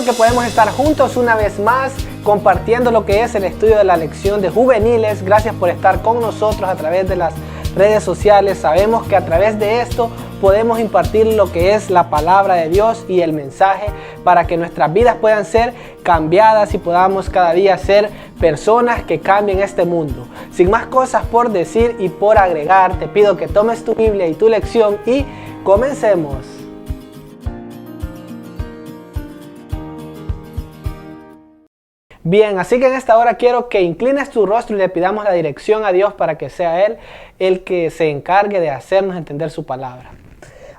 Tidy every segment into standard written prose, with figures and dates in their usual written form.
bueno que podemos estar juntos una vez más compartiendo lo que es el estudio de la lección de juveniles. Gracias por estar con nosotros a través de las redes sociales. Sabemos que a través de esto podemos impartir lo que es la palabra de Dios y el mensaje para que nuestras vidas puedan ser cambiadas y podamos cada día ser personas que cambien este mundo. Sin más cosas por decir y por agregar, te pido que tomes tu Biblia y tu lección y comencemos. Bien, así que en esta hora quiero que inclines tu rostro y le pidamos la dirección a Dios para que sea Él el que se encargue de hacernos entender su palabra.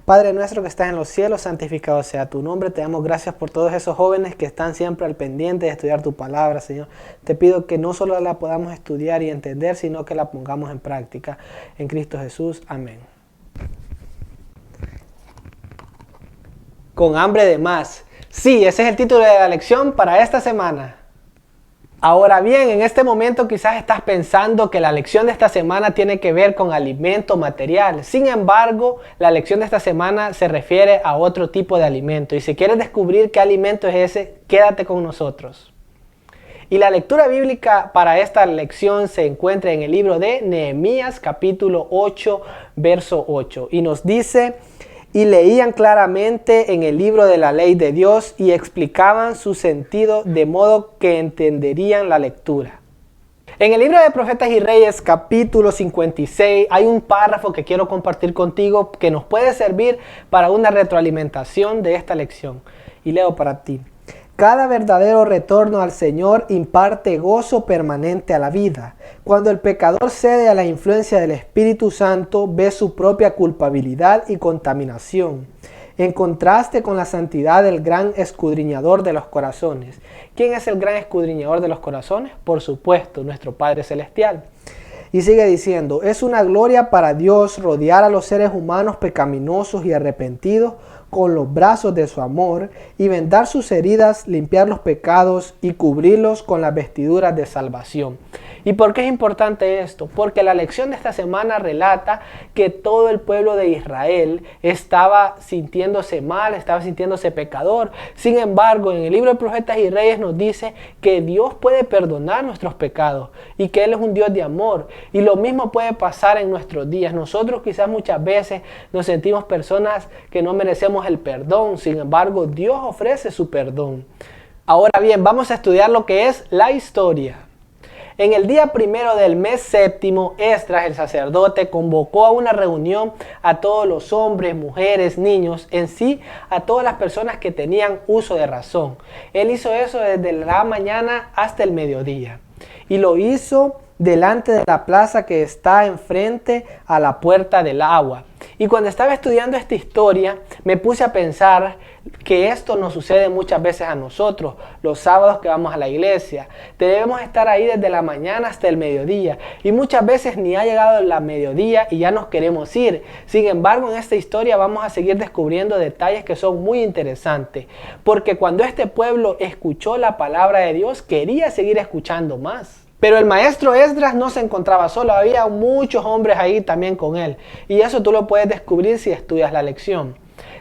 Padre nuestro que estás en los cielos, santificado sea tu nombre. Te damos gracias por todos esos jóvenes que están siempre al pendiente de estudiar tu palabra, Señor. Te pido que no solo la podamos estudiar y entender, sino que la pongamos en práctica. En Cristo Jesús, amén. Con hambre de más. Sí, ese es el título de la lección para esta semana. Ahora bien, en este momento quizás estás pensando que la lección de esta semana tiene que ver con alimento material. Sin embargo, la lección de esta semana se refiere a otro tipo de alimento. Y si quieres descubrir qué alimento es ese, quédate con nosotros. Y la lectura bíblica para esta lección se encuentra en el libro de Nehemías, capítulo 8, verso 8. Y nos dice: y leían claramente en el libro de la ley de Dios y explicaban su sentido de modo que entenderían la lectura. En el libro de Profetas y Reyes, capítulo 56, hay un párrafo que quiero compartir contigo que nos puede servir para una retroalimentación de esta lección. Y leo para ti. Cada verdadero retorno al Señor imparte gozo permanente a la vida. Cuando el pecador cede a la influencia del Espíritu Santo, ve su propia culpabilidad y contaminación, en contraste con la santidad del gran escudriñador de los corazones. ¿Quién es el gran escudriñador de los corazones? Por supuesto, nuestro Padre Celestial. Y sigue diciendo: es una gloria para Dios rodear a los seres humanos pecaminosos y arrepentidos con los brazos de su amor y vendar sus heridas, limpiar los pecados y cubrirlos con las vestiduras de salvación. ¿Y por qué es importante esto? Porque la lección de esta semana relata que todo el pueblo de Israel estaba sintiéndose mal, estaba sintiéndose pecador. Sin embargo, en el libro de Profetas y Reyes nos dice que Dios puede perdonar nuestros pecados y que Él es un Dios de amor. Y lo mismo puede pasar en nuestros días. Nosotros quizás muchas veces nos sentimos personas que no merecemos el perdón. Sin embargo, Dios ofrece su perdón. Ahora bien, vamos a estudiar lo que es la historia. En el día primero del mes séptimo, Esdras, el sacerdote, convocó a una reunión a todos los hombres, mujeres, niños, en sí a todas las personas que tenían uso de razón. Él hizo eso desde la mañana hasta el mediodía. Y lo hizo delante de la plaza que está enfrente a la puerta del agua. Y cuando estaba estudiando esta historia, me puse a pensar que esto nos sucede muchas veces a nosotros, los sábados que vamos a la iglesia. Debemos estar ahí desde la mañana hasta el mediodía. Y muchas veces ni ha llegado el mediodía y ya nos queremos ir. Sin embargo, en esta historia vamos a seguir descubriendo detalles que son muy interesantes. Porque cuando este pueblo escuchó la palabra de Dios, quería seguir escuchando más. Pero el maestro Esdras no se encontraba solo, había muchos hombres ahí también con él. Y eso tú lo puedes descubrir si estudias la lección.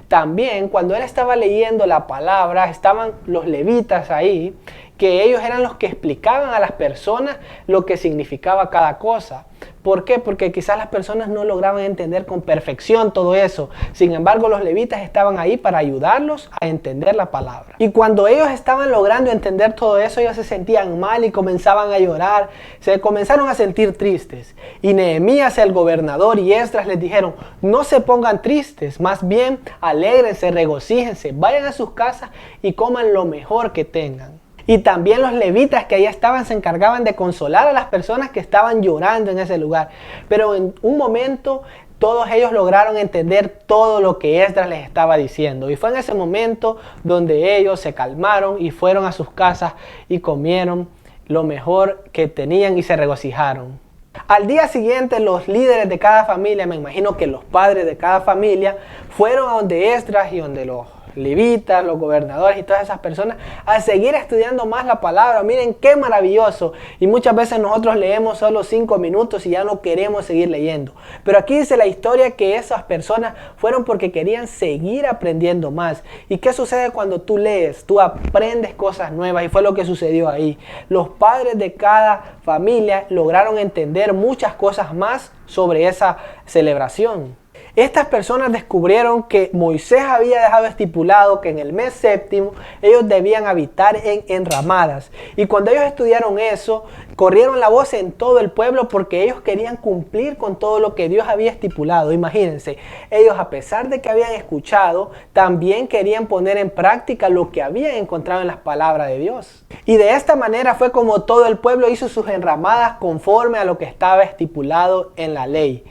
También cuando él estaba leyendo la palabra, estaban los levitas ahí, que ellos eran los que explicaban a las personas lo que significaba cada cosa. ¿Por qué? Porque quizás las personas no lograban entender con perfección todo eso. Sin embargo, los levitas estaban ahí para ayudarlos a entender la palabra. Y cuando ellos estaban logrando entender todo eso, ellos se sentían mal y comenzaban a llorar. Se comenzaron a sentir tristes. Y Nehemías, el gobernador, y Esdras les dijeron: no se pongan tristes, más bien alégrense, regocíjense, vayan a sus casas y coman lo mejor que tengan. Y también los levitas que ahí estaban se encargaban de consolar a las personas que estaban llorando en ese lugar. Pero en un momento todos ellos lograron entender todo lo que Esdras les estaba diciendo. Y fue en ese momento donde ellos se calmaron y fueron a sus casas y comieron lo mejor que tenían y se regocijaron. Al día siguiente, los líderes de cada familia, me imagino que los padres de cada familia, fueron a donde Esdras y donde los levitas, los gobernadores y todas esas personas a seguir estudiando más la palabra. Miren qué maravilloso. Y muchas veces nosotros leemos solo 5 minutos y ya no queremos seguir leyendo. Pero aquí dice la historia que esas personas fueron porque querían seguir aprendiendo más. ¿Y qué sucede cuando tú lees? Tú aprendes cosas nuevas y fue lo que sucedió ahí. Los padres de cada familia lograron entender muchas cosas más sobre esa celebración. Estas personas descubrieron que Moisés había dejado estipulado que en el mes séptimo ellos debían habitar en enramadas. Y cuando ellos estudiaron eso, corrieron la voz en todo el pueblo porque ellos querían cumplir con todo lo que Dios había estipulado. Imagínense, ellos a pesar de que habían escuchado, también querían poner en práctica lo que habían encontrado en las palabras de Dios. Y de esta manera fue como todo el pueblo hizo sus enramadas conforme a lo que estaba estipulado en la ley.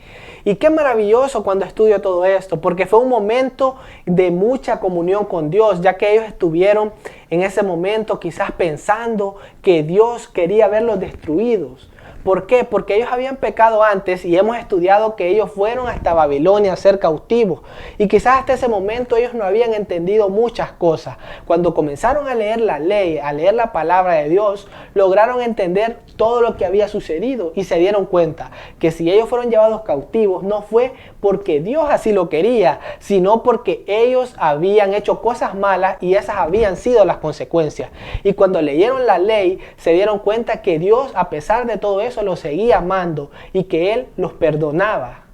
Y qué maravilloso cuando estudio todo esto, porque fue un momento de mucha comunión con Dios, ya que ellos estuvieron en ese momento quizás pensando que Dios quería verlos destruidos. ¿Por qué? Porque ellos habían pecado antes y hemos estudiado que ellos fueron hasta Babilonia a ser cautivos. Y quizás hasta ese momento ellos no habían entendido muchas cosas. Cuando comenzaron a leer la ley, a leer la palabra de Dios, lograron entender todo lo que había sucedido y se dieron cuenta que si ellos fueron llevados cautivos no fue porque Dios así lo quería, sino porque ellos habían hecho cosas malas y esas habían sido las consecuencias. Y cuando leyeron la ley se dieron cuenta que Dios, a pesar de todo eso, los seguía amando y que Él los perdonaba.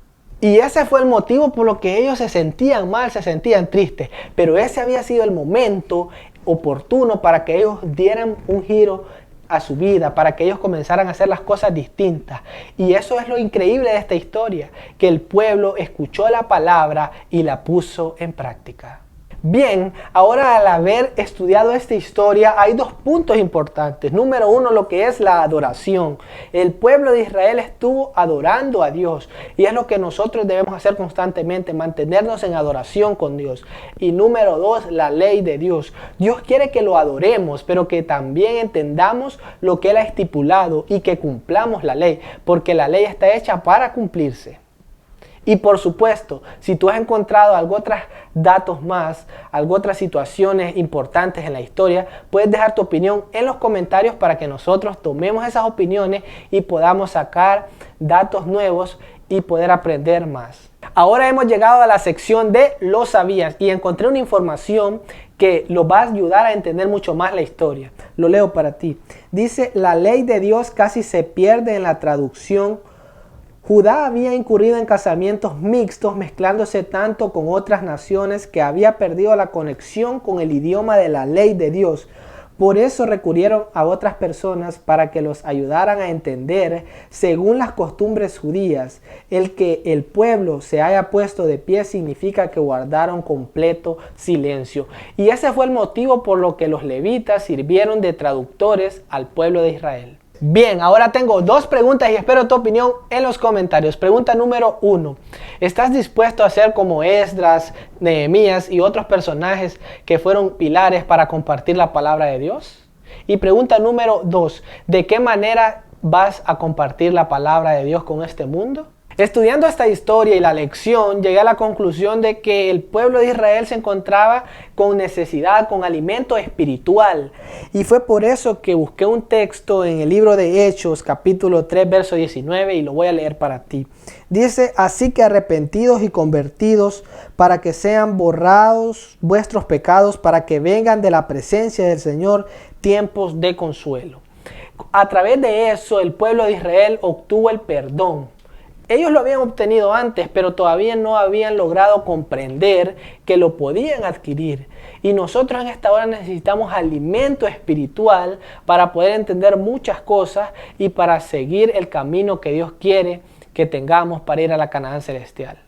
Y ese fue el motivo por lo que ellos se sentían mal, se sentían tristes. Pero ese había sido el momento oportuno para que ellos dieran un giro a su vida, para que ellos comenzaran a hacer las cosas distintas. Y eso es lo increíble de esta historia, que el pueblo escuchó la palabra y la puso en práctica. Bien, ahora al haber estudiado esta historia hay dos puntos importantes. Número uno, lo que es la adoración. El pueblo de Israel estuvo adorando a Dios y es lo que nosotros debemos hacer constantemente, mantenernos en adoración con Dios. Y número dos, la ley de Dios. Dios quiere que lo adoremos, pero que también entendamos lo que Él ha estipulado y que cumplamos la ley, porque la ley está hecha para cumplirse. Y por supuesto, si tú has encontrado algo otros datos más, algo otras situaciones importantes en la historia, puedes dejar tu opinión en los comentarios para que nosotros tomemos esas opiniones y podamos sacar datos nuevos y poder aprender más. Ahora hemos llegado a la sección de ¿lo sabías? Y encontré una información que lo va a ayudar a entender mucho más la historia. Lo leo para ti. Dice, la ley de Dios casi se pierde en la traducción. Judá había incurrido en casamientos mixtos, mezclándose tanto con otras naciones que había perdido la conexión con el idioma de la ley de Dios. Por eso recurrieron a otras personas para que los ayudaran a entender, según las costumbres judías. El que el pueblo se haya puesto de pie significa que guardaron completo silencio. Y ese fue el motivo por lo que los levitas sirvieron de traductores al pueblo de Israel. Bien, ahora tengo dos preguntas y espero tu opinión en los comentarios. Pregunta número 1. ¿Estás dispuesto a ser como Esdras, Nehemías y otros personajes que fueron pilares para compartir la palabra de Dios? Y pregunta número 2. ¿De qué manera vas a compartir la palabra de Dios con este mundo? Estudiando esta historia y la lección, llegué a la conclusión de que el pueblo de Israel se encontraba con necesidad, con alimento espiritual. Y fue por eso que busqué un texto en el libro de Hechos, capítulo 3, verso 19, y lo voy a leer para ti. Dice, así que arrepentidos y convertidos, para que sean borrados vuestros pecados, para que vengan de la presencia del Señor tiempos de consuelo. A través de eso, el pueblo de Israel obtuvo el perdón. Ellos lo habían obtenido antes, pero todavía no habían logrado comprender que lo podían adquirir. Y nosotros en esta hora necesitamos alimento espiritual para poder entender muchas cosas y para seguir el camino que Dios quiere que tengamos para ir a la Canaán celestial.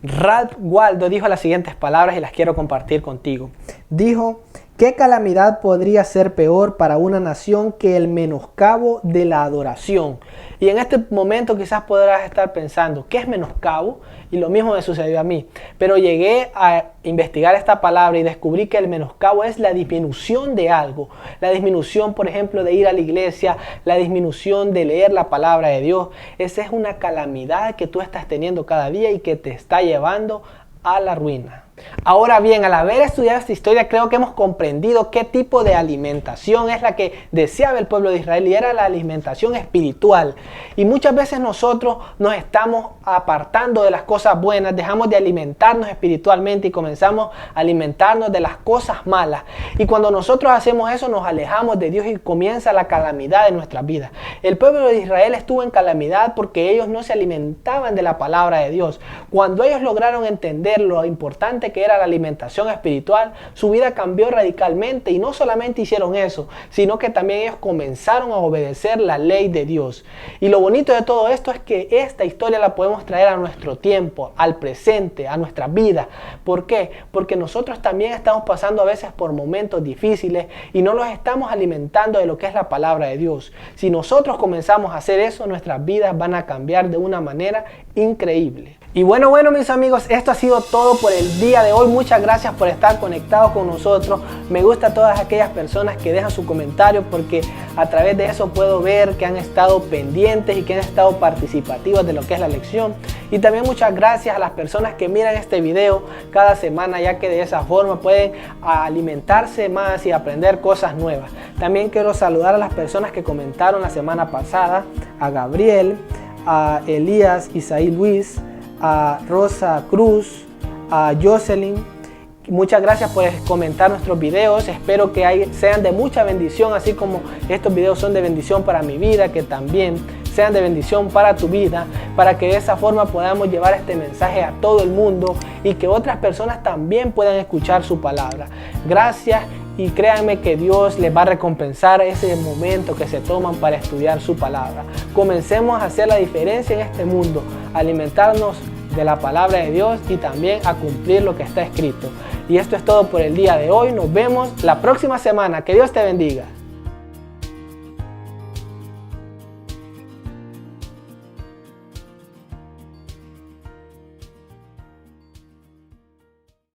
Ralph Waldo dijo las siguientes palabras y las quiero compartir contigo. Dijo, ¿qué calamidad podría ser peor para una nación que el menoscabo de la adoración? Y en este momento quizás podrás estar pensando, ¿qué es menoscabo? Y lo mismo me sucedió a mí. Pero llegué a investigar esta palabra y descubrí que el menoscabo es la disminución de algo. La disminución, por ejemplo, de ir a la iglesia, la disminución de leer la palabra de Dios. Esa es una calamidad que tú estás teniendo cada día y que te está llevando a la ruina. Ahora bien, al haber estudiado esta historia, creo que hemos comprendido qué tipo de alimentación es la que deseaba el pueblo de Israel, y era la alimentación espiritual. Y muchas veces nosotros nos estamos apartando de las cosas buenas, dejamos de alimentarnos espiritualmente y comenzamos a alimentarnos de las cosas malas. Y cuando nosotros hacemos eso, nos alejamos de Dios y comienza la calamidad de nuestras vidas. El pueblo de Israel estuvo en calamidad porque ellos no se alimentaban de la palabra de Dios. Cuando ellos lograron entender lo importante que era la alimentación espiritual, su vida cambió radicalmente, y no solamente hicieron eso, sino que también ellos comenzaron a obedecer la ley de Dios. Y lo bonito de todo esto es que esta historia la podemos traer a nuestro tiempo, al presente, a nuestra vida. ¿Por qué? Porque nosotros también estamos pasando a veces por momentos difíciles y no los estamos alimentando de lo que es la palabra de Dios. Si nosotros comenzamos a hacer eso, nuestras vidas van a cambiar de una manera increíble. Y bueno mis amigos, esto ha sido todo por el día de hoy. Muchas gracias por estar conectados con nosotros. Me gusta todas aquellas personas que dejan su comentario, porque a través de eso puedo ver que han estado pendientes y que han estado participativos de lo que es la lección. Y también muchas gracias a las personas que miran este video cada semana, ya que de esa forma pueden alimentarse más y aprender cosas nuevas. También quiero saludar a las personas que comentaron la semana pasada: a Gabriel, a Elías Isaí Luis, a Rosa Cruz, a Jocelyn. Muchas gracias por comentar nuestros videos. Espero que sean de mucha bendición, así como estos videos son de bendición para mi vida, que también sean de bendición para tu vida, para que de esa forma podamos llevar este mensaje a todo el mundo y que otras personas también puedan escuchar su palabra. Gracias, y créanme que Dios les va a recompensar ese momento que se toman para estudiar su palabra. Comencemos a hacer la diferencia en este mundo, a alimentarnos de la palabra de Dios y también a cumplir lo que está escrito. Y esto es todo por el día de hoy. Nos vemos la próxima semana. Que Dios te bendiga.